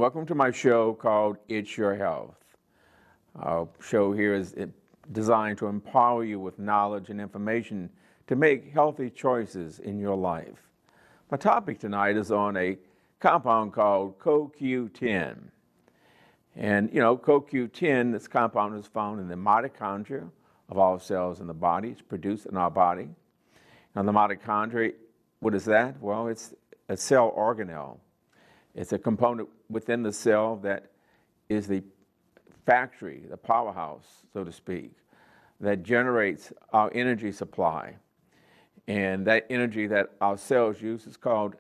welcome to my show called It's Your Health. Our show here is designed to empower you with knowledge and information to make healthy choices in your life. My topic tonight is on a compound called CoQ10. And CoQ10, this compound is found in the mitochondria of all cells in the body. It's produced in our body. Now the mitochondria, what is that? Well, it's a cell organelle. It's a component within the cell that is the factory, the powerhouse, so to speak, that generates our energy supply. And that energy that our cells use is called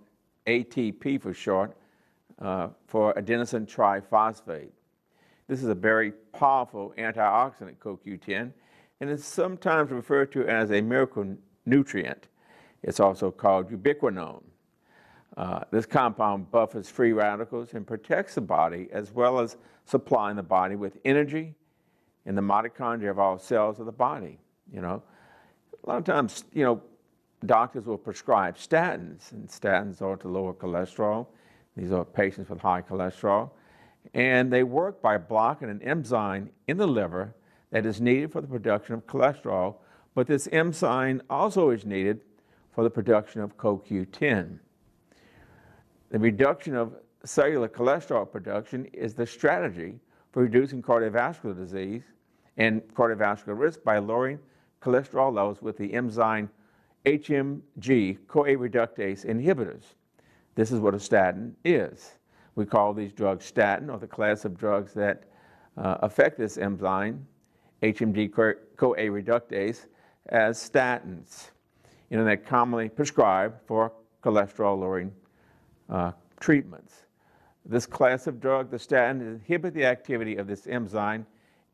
ATP for short, for adenosine triphosphate. This is a very powerful antioxidant, CoQ10, and it's sometimes referred to as a miracle nutrient. It's also called ubiquinone. This compound buffers free radicals and protects the body, as well as supplying the body with energy in the mitochondria of all cells of the body. A lot of times, doctors will prescribe statins, and statins are to lower cholesterol. These are patients with high cholesterol, and they work by blocking an enzyme in the liver that is needed for the production of cholesterol, but this enzyme also is needed for the production of CoQ10. The reduction of cellular cholesterol production is the strategy for reducing cardiovascular disease and cardiovascular risk by lowering cholesterol levels with the enzyme HMG-CoA reductase inhibitors. This is what a statin is. We call these drugs statin, or the class of drugs that affect this enzyme, HMG-CoA reductase, as statins. They're commonly prescribed for cholesterol-lowering treatments. This class of drug, the statin, inhibit the activity of this enzyme,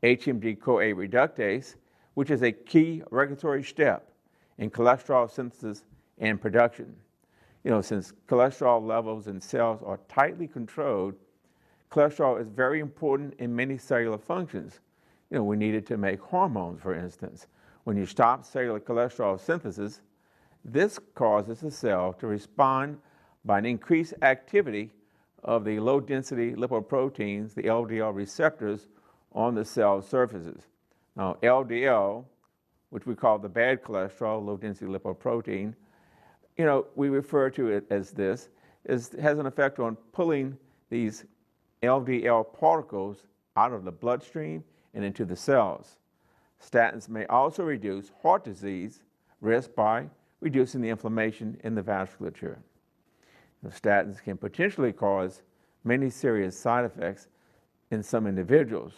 HMG-CoA reductase, which is a key regulatory step in cholesterol synthesis and production. Since cholesterol levels in cells are tightly controlled, cholesterol is very important in many cellular functions. We need it to make hormones, for instance. When you stop cellular cholesterol synthesis, this causes the cell to respond by an increased activity of the low-density lipoproteins, the LDL receptors, on the cell surfaces. Now, LDL, which we call the bad cholesterol, low-density lipoprotein, we refer to it as this, has an effect on pulling these LDL particles out of the bloodstream and into the cells. Statins may also reduce heart disease risk by reducing the inflammation in the vasculature. Statins can potentially cause many serious side effects in some individuals,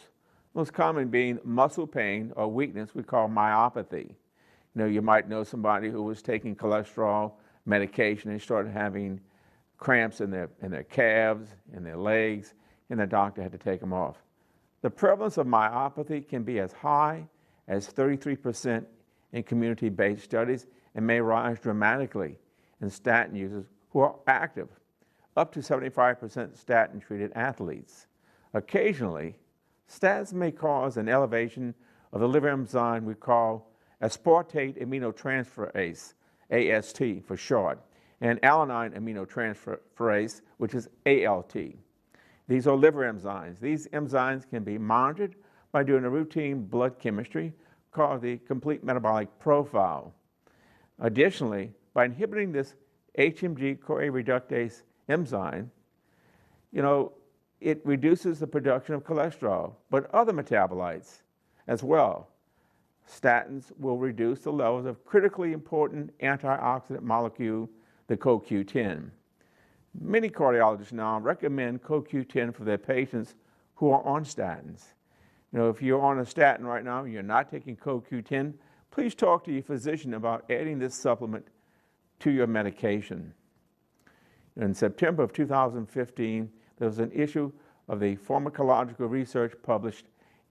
most common being muscle pain or weakness we call myopathy. You might know somebody who was taking cholesterol medication and started having cramps in their calves, in their legs, and the doctor had to take them off. The prevalence of myopathy can be as high as 33% in community-based studies and may rise dramatically in statin users who are active, up to 75% statin-treated athletes. Occasionally, statins may cause an elevation of the liver enzyme we call aspartate aminotransferase, AST for short, and alanine aminotransferase, which is ALT. These are liver enzymes. These enzymes can be monitored by doing a routine blood chemistry called the complete metabolic profile. Additionally, by inhibiting this HMG-CoA reductase enzyme, it reduces the production of cholesterol, but other metabolites as well. Statins will reduce the levels of critically important antioxidant molecule, the CoQ10. Many cardiologists now recommend CoQ10 for their patients who are on statins. If you're on a statin right now and you're not taking CoQ10, please talk to your physician about adding this supplement to your medication. In September of 2015, there was an issue of the pharmacological research published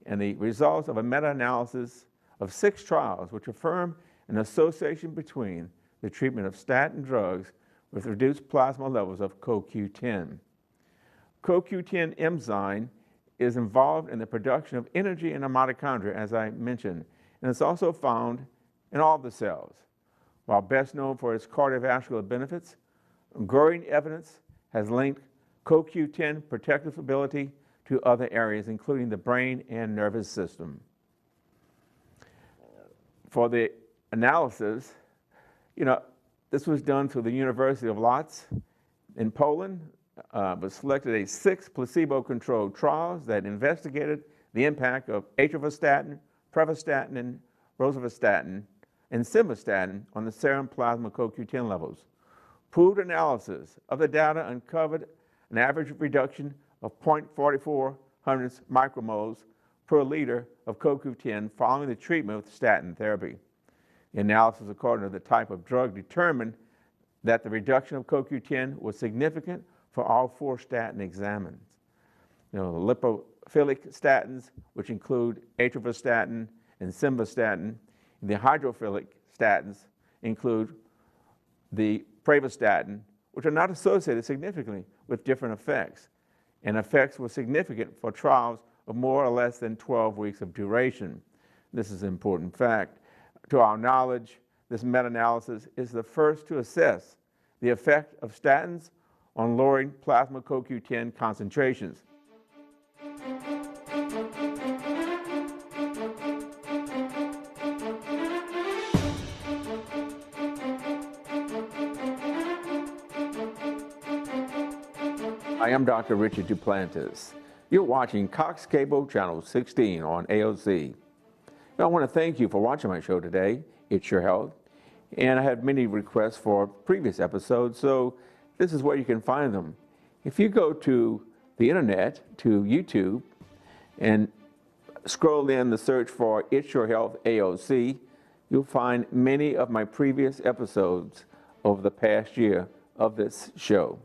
and the results of a meta-analysis of 6 trials which affirm an association between the treatment of statin drugs with reduced plasma levels of CoQ10. CoQ10 enzyme is involved in the production of energy in the mitochondria, as I mentioned, and it's also found in all the cells. While best known for its cardiovascular benefits, growing evidence has linked CoQ10 protective ability to other areas, including the brain and nervous system. For the analysis, this was done through the University of LUS in Poland, was selected 6 placebo-controlled trials that investigated the impact of atorvastatin, pravastatin, and rosuvastatin, and simvastatin on the serum plasma CoQ10 levels. Pooled analysis of the data uncovered an average reduction of 0.44 micromoles per liter of CoQ10 following the treatment with statin therapy. The analysis according to the type of drug determined that the reduction of CoQ10 was significant for all 4 statin examined. The lipophilic statins, which include atorvastatin and simvastatin, and the hydrophilic statins include the pravastatin, which are not associated significantly with different effects, and effects were significant for trials of more or less than 12 weeks of duration. This is an important fact. To our knowledge, this meta-analysis is the first to assess the effect of statins on lowering plasma CoQ10 concentrations. I am Dr. Richard Duplantis. You're watching Cox Cable Channel 16 on AOC. I want to thank you for watching my show today, It's Your Health. And I had many requests for previous episodes, so this is where you can find them. If you go to the internet, to YouTube, and scroll in the search for It's Your Health AOC, you'll find many of my previous episodes over the past year of this show.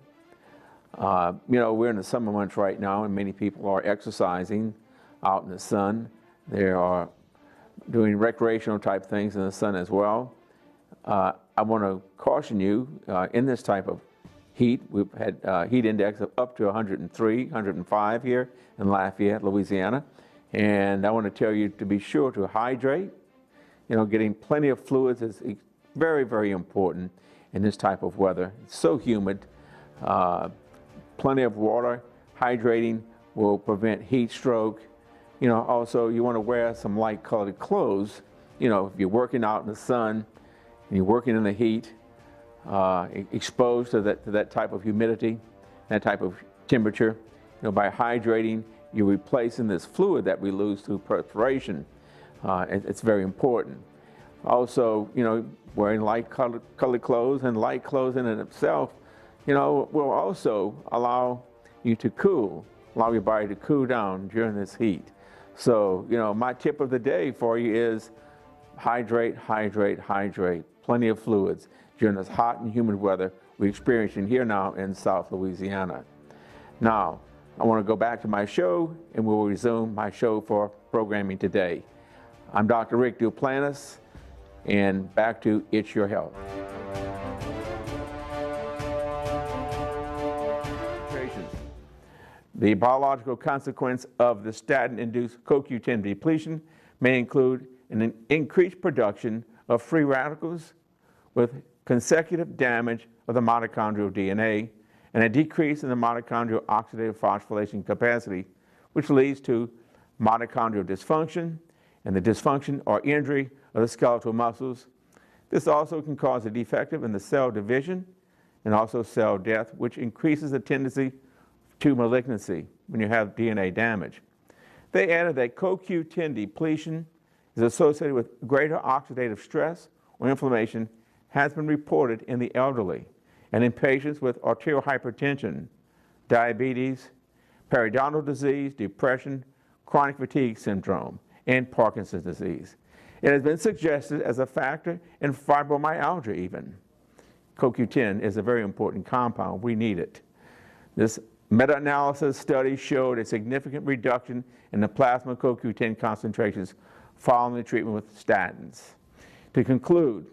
We're in the summer months right now, and many people are exercising out in the sun. They are doing recreational type things in the sun as well. I want to caution you, in this type of heat, we've had heat index of up to 103, 105 here in Lafayette, Louisiana. And I want to tell you to be sure to hydrate. Getting plenty of fluids is very, very important in this type of weather. It's so humid. Plenty of water, hydrating will prevent heat stroke. Also you want to wear some light colored clothes. If you're working out in the sun and you're working in the heat, exposed to that type of humidity, that type of temperature, by hydrating, you're replacing this fluid that we lose through perspiration. It's very important. Also, wearing light colored clothes, and light clothes in and of itself, will also allow you to allow your body to cool down during this heat. So, my tip of the day for you is hydrate, hydrate, hydrate. Plenty of fluids during this hot and humid weather we're experiencing here now in South Louisiana. Now, I want to go back to my show, and we'll resume my show for programming today. I'm Dr. Rick Duplantis, and back to It's Your Health. The biological consequence of the statin-induced CoQ10 depletion may include an increased production of free radicals with consecutive damage of the mitochondrial DNA and a decrease in the mitochondrial oxidative phosphorylation capacity, which leads to mitochondrial dysfunction and the dysfunction or injury of the skeletal muscles. This also can cause a defect in the cell division and also cell death, which increases the tendency to malignancy when you have DNA damage. They added that CoQ10 depletion is associated with greater oxidative stress or inflammation, has been reported in the elderly and in patients with arterial hypertension, diabetes, periodontal disease, depression, chronic fatigue syndrome, and Parkinson's disease. It has been suggested as a factor in fibromyalgia even. CoQ10 is a very important compound. We need it. This meta-analysis study showed a significant reduction in the plasma CoQ10 concentrations following the treatment with statins. To conclude,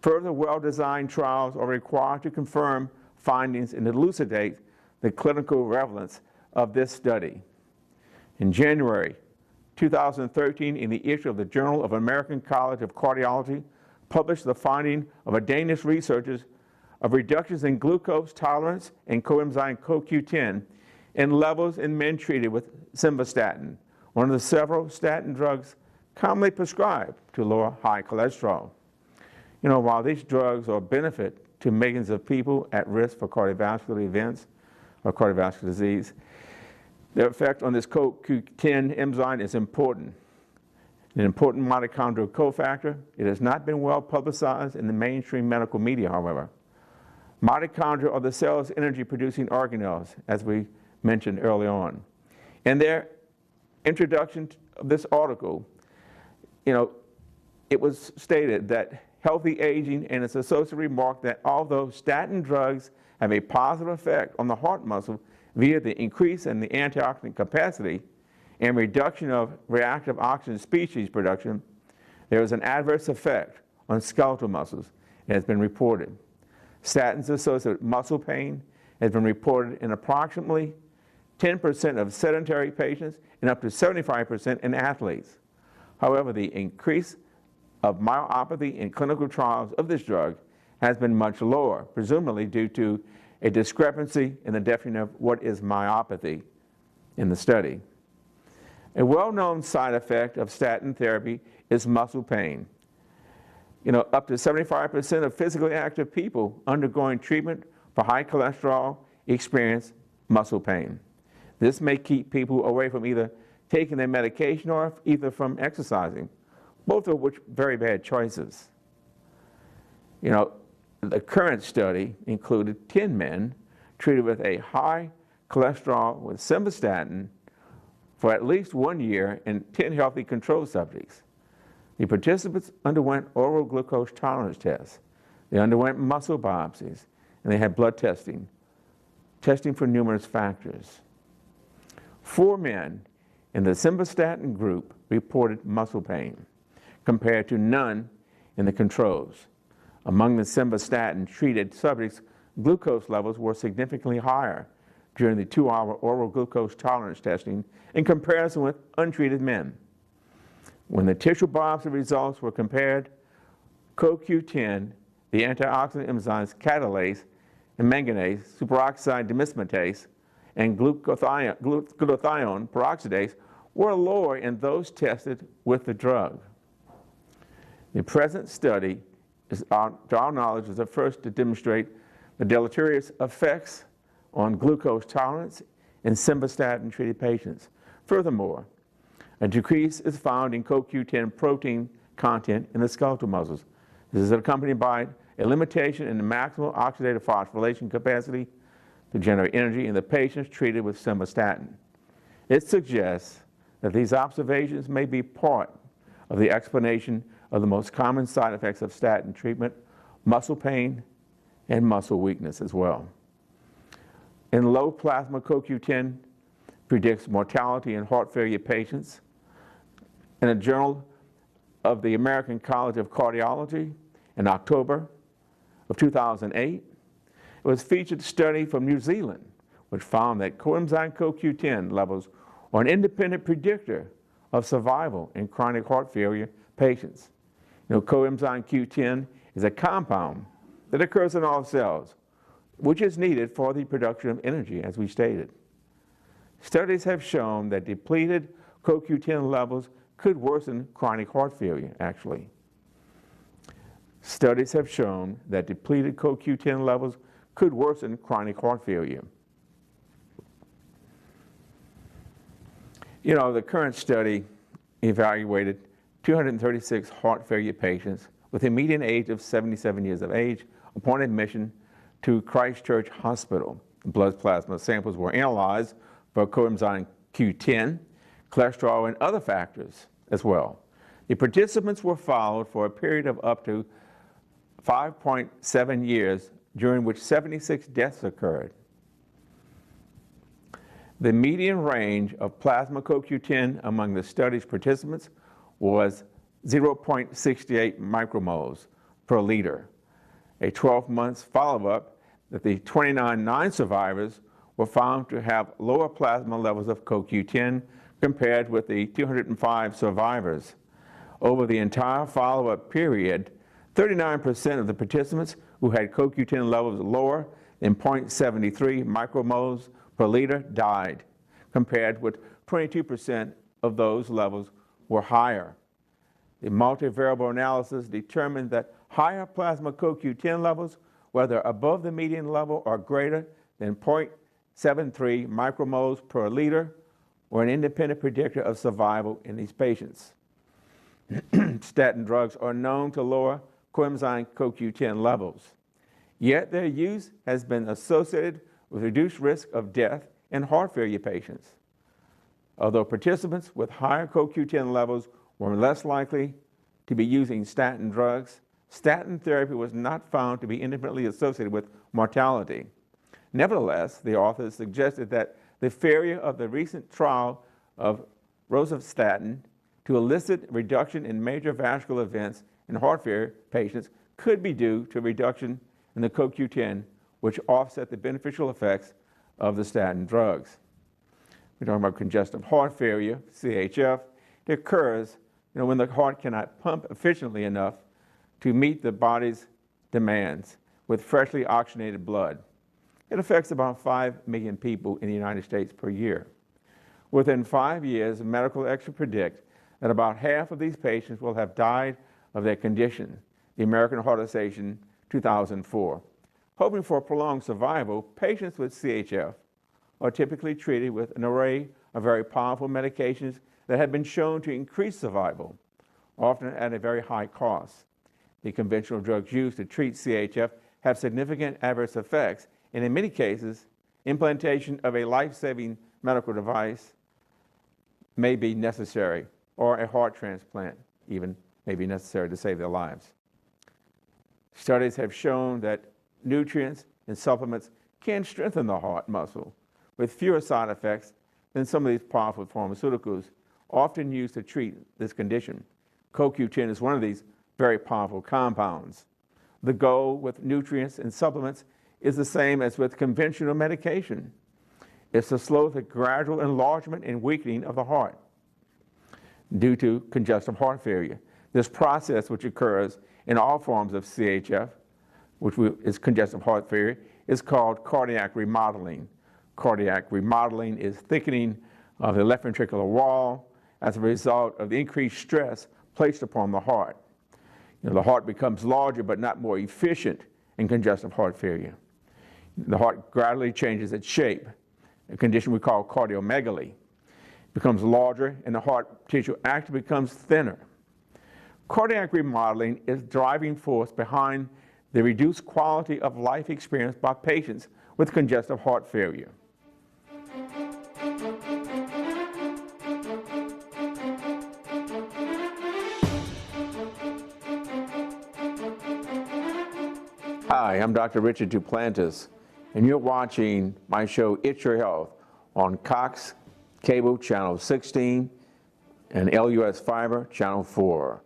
further well-designed trials are required to confirm findings and elucidate the clinical relevance of this study. In January 2013, in the issue of the Journal of American College of Cardiology, published the finding of a Danish researchers of reductions in glucose tolerance and coenzyme CoQ10 in levels in men treated with simvastatin, one of the several statin drugs commonly prescribed to lower high cholesterol. You know, while these drugs are a benefit to millions of people at risk for cardiovascular events or cardiovascular disease, their effect on this CoQ10 enzyme is important. An important mitochondrial cofactor. It has not been well publicized in the mainstream medical media, however. Mitochondria are the cell's energy-producing organelles, as we mentioned early on. In their introduction of this article, you know, it was stated that healthy aging and its associated remark that although statin drugs have a positive effect on the heart muscle via the increase in the antioxidant capacity and reduction of reactive oxygen species production, there is an adverse effect on skeletal muscles. It has been reported. Statins associated with muscle pain has been reported in approximately 10% of sedentary patients and up to 75% in athletes. However, the increase of myopathy in clinical trials of this drug has been much lower, presumably due to a discrepancy in the definition of what is myopathy in the study. A well-known side effect of statin therapy is muscle pain. You know, up to 75% of physically active people undergoing treatment for high cholesterol experience muscle pain. This may keep people away from either taking their medication or either from exercising, both of which very bad choices. You know, the current study included 10 men treated with a high cholesterol with simvastatin for at least 1 year and 10 healthy control subjects. The participants underwent oral glucose tolerance tests. They underwent muscle biopsies, and they had blood testing for numerous factors. 4 men in the simvastatin group reported muscle pain, compared to none in the controls. Among the simvastatin-treated subjects, glucose levels were significantly higher during the 2-hour oral glucose tolerance testing in comparison with untreated men. When the tissue biopsy results were compared, CoQ10, the antioxidant enzymes catalase and manganase, superoxide dismutase, and glutathione peroxidase were lower in those tested with the drug. The present study, to our knowledge, is the first to demonstrate the deleterious effects on glucose tolerance in simvastatin-treated patients. Furthermore, a decrease is found in CoQ10 protein content in the skeletal muscles. This is accompanied by a limitation in the maximal oxidative phosphorylation capacity to generate energy in the patients treated with simvastatin. It suggests that these observations may be part of the explanation of the most common side effects of statin treatment, muscle pain and muscle weakness as well. In low plasma CoQ10 predicts mortality in heart failure patients. In a journal of the American College of Cardiology in October of 2008, it was featured a study from New Zealand, which found that coenzyme CoQ10 levels are an independent predictor of survival in chronic heart failure patients. You know, coenzyme Q10 is a compound that occurs in all cells, which is needed for the production of energy, as we stated. Studies have shown that depleted CoQ10 levels could worsen chronic heart failure, actually. Studies have shown that depleted CoQ10 levels could worsen chronic heart failure. You know, the current study evaluated 236 heart failure patients with a median age of 77 years of age upon admission to Christchurch Hospital. Blood plasma samples were analyzed for coenzyme Q10, cholesterol, and other factors as well. The participants were followed for a period of up to 5.7 years, during which 76 deaths occurred. The median range of plasma CoQ10 among the study's participants was 0.68 micromoles per liter. A 12-month follow-up that the 29 non-survivors were found to have lower plasma levels of CoQ10 compared with the 205 survivors. Over the entire follow-up period, 39% of the participants who had CoQ10 levels lower than 0.73 micromoles per liter died, compared with 22% of those levels were higher. The multivariable analysis determined that higher plasma CoQ10 levels, whether above the median level or greater than 0.73 micromoles per liter, were an independent predictor of survival in these patients. Statin drugs are known to lower coenzyme CoQ10 levels, yet their use has been associated with reduced risk of death in heart failure patients. Although participants with higher CoQ10 levels were less likely to be using statin drugs, statin therapy was not found to be independently associated with mortality. Nevertheless, the authors suggested that the failure of the recent trial of rosuvastatin to elicit reduction in major vascular events in heart failure patients could be due to reduction in the CoQ10, which offset the beneficial effects of the statin drugs. We're talking about congestive heart failure, CHF. It occurs when the heart cannot pump efficiently enough to meet the body's demands with freshly oxygenated blood. It affects about 5 million people in the United States per year. Within 5 years, medical experts predict that about half of these patients will have died of their condition, the American Heart Association 2004. Hoping for prolonged survival, patients with CHF are typically treated with an array of very powerful medications that have been shown to increase survival, often at a very high cost. The conventional drugs used to treat CHF have significant adverse effects, and in many cases, implantation of a life-saving medical device may be necessary, or a heart transplant even may be necessary to save their lives. Studies have shown that nutrients and supplements can strengthen the heart muscle with fewer side effects than some of these powerful pharmaceuticals often used to treat this condition. CoQ10 is one of these very powerful compounds. The goal with nutrients and supplements is the same as with conventional medication. It's to slow the gradual enlargement and weakening of the heart due to congestive heart failure. This process, which occurs in all forms of CHF, which is congestive heart failure, is called cardiac remodeling. Cardiac remodeling is thickening of the left ventricular wall as a result of the increased stress placed upon the heart. The heart becomes larger but not more efficient in congestive heart failure. The heart gradually changes its shape, a condition we call cardiomegaly. It becomes larger and the heart tissue actually becomes thinner. Cardiac remodeling is the driving force behind the reduced quality of life experienced by patients with congestive heart failure. Hi, I'm Dr. Richard Duplantis, and you're watching my show, It's Your Health, on Cox Cable Channel 16 and LUS Fiber Channel 4.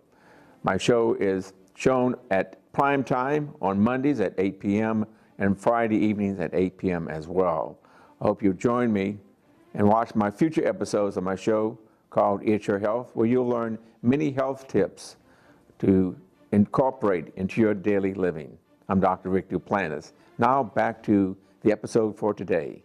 My show is shown at prime time on Mondays at 8 p.m. and Friday evenings at 8 p.m. as well. I hope you join me and watch my future episodes of my show called It's Your Health, where you'll learn many health tips to incorporate into your daily living. I'm Dr. Rick Duplantis. Now back to the episode for today.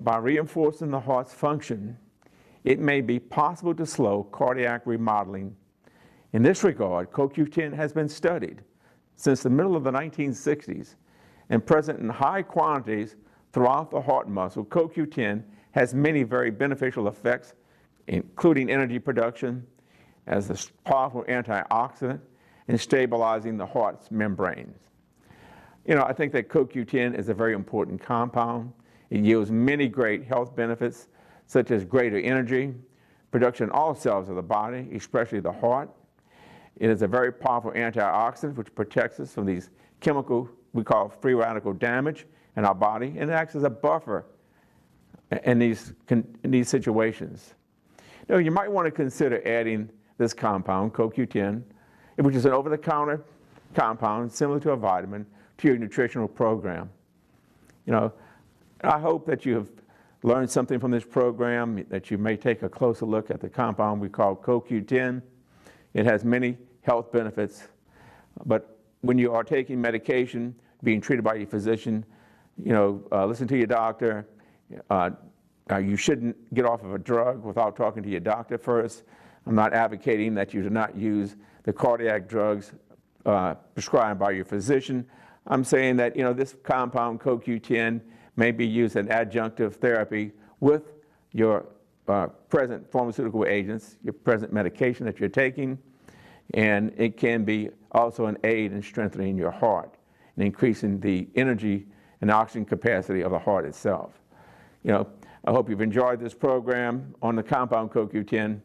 By reinforcing the heart's function, it may be possible to slow cardiac remodeling. In this regard, CoQ10 has been studied since the middle of the 1960s and present in high quantities throughout the heart muscle. CoQ10 has many very beneficial effects, including energy production as a powerful antioxidant and stabilizing the heart's membranes. I think that CoQ10 is a very important compound. It yields many great health benefits, such as greater energy, production in all cells of the body, especially the heart. It is a very powerful antioxidant which protects us from these chemical we call free radical damage in our body, and it acts as a buffer in these situations. You might want to consider adding this compound, CoQ10, which is an over-the-counter compound similar to a vitamin, to your nutritional program. You know, I hope that you have learned something from this program, that you may take a closer look at the compound we call CoQ10. It has many health benefits, but when you are taking medication, being treated by your physician, you know, listen to your doctor. You shouldn't get off of a drug without talking to your doctor first. I'm not advocating that you do not use the cardiac drugs prescribed by your physician. I'm saying that, you know, this compound CoQ10 may be used in adjunctive therapy with your present pharmaceutical agents, your present medication that you're taking, and it can be also an aid in strengthening your heart and increasing the energy and oxygen capacity of the heart itself. You know, I hope you've enjoyed this program on the compound CoQ10.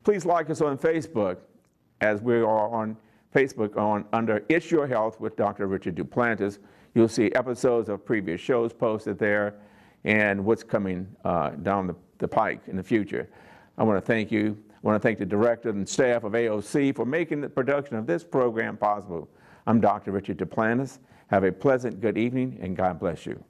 Please like us on Facebook, as we are on Facebook under It's Your Health with Dr. Richard Duplantis. You'll see episodes of previous shows posted there and what's coming down the pike in the future. I want to thank you. I want to thank the director and staff of AOC for making the production of this program possible. I'm Dr. Richard Duplantis. Have a pleasant good evening, and God bless you.